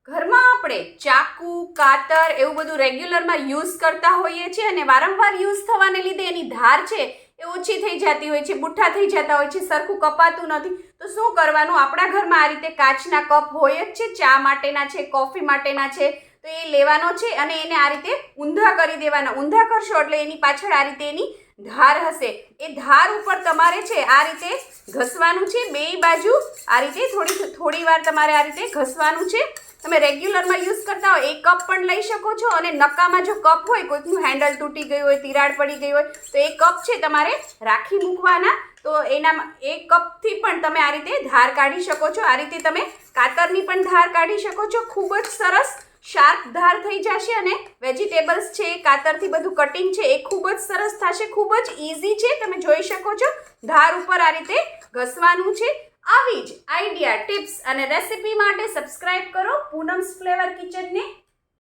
ઘરમાં આપણે ચાકુ કાતર એવું બધું રેગ્યુલરમાં યુઝ કરતા હોઈએ છીએ અને વારંવાર યુઝ થવાને લીધે એની ધાર છે એ ઓછી થઈ જતી હોય છે, બુઠ્ઠા થઈ જતા હોય છે, સરખું કપાતું નથી. તો શું કરવાનું, આપણા ઘરમાં આ રીતે કાચના કપ હોય જ છે, ચા માટેના છે, કોફી માટેના છે, તો એ લેવાનો છે અને એને આ રીતે ઊંધા કરી દેવાના. ઊંધા કરશો એટલે એની પાછળ આ રીતે એની ધાર હશે. એ ધાર ઉપર તમારે છે આ રીતે ઘસવાનું છે, બેય બાજુ આ રીતે થોડી વાર તમારે આ રીતે ઘસવાનું છે. તમે રેગ્યુલરમાં યુઝ કરતા હોય એ કપ પણ લઈ શકો છો અને નકામાં જો કપ હોય, કોઈકનું હેન્ડલ તૂટી ગયું હોય, તિરાડ પડી ગઈ હોય, તો એ કપ છે તમારે રાખી મૂકવાના. તો એ કપથી પણ તમે આ રીતે ધાર કાઢી શકો છો. આ રીતે તમે કાતરની પણ ધાર કાઢી શકો છો. ખૂબ જ સરસ શાર્પ ધાર થઈ જશે અને વેજીટેબલ્સ છે, કાતરથી બધું કટિંગ છે એ ખૂબ જ સરસ થશે. ખૂબ જ ઇઝી છે, તમે જોઈ શકો છો. ધાર ઉપર આ રીતે ઘસવાનું છે. આવી જ આઈડિયા, ટિપ્સ અને રેસિપી માટે સબસ્ક્રાઇબ કરો પૂનમ્સ ફ્લેવર કિચનને.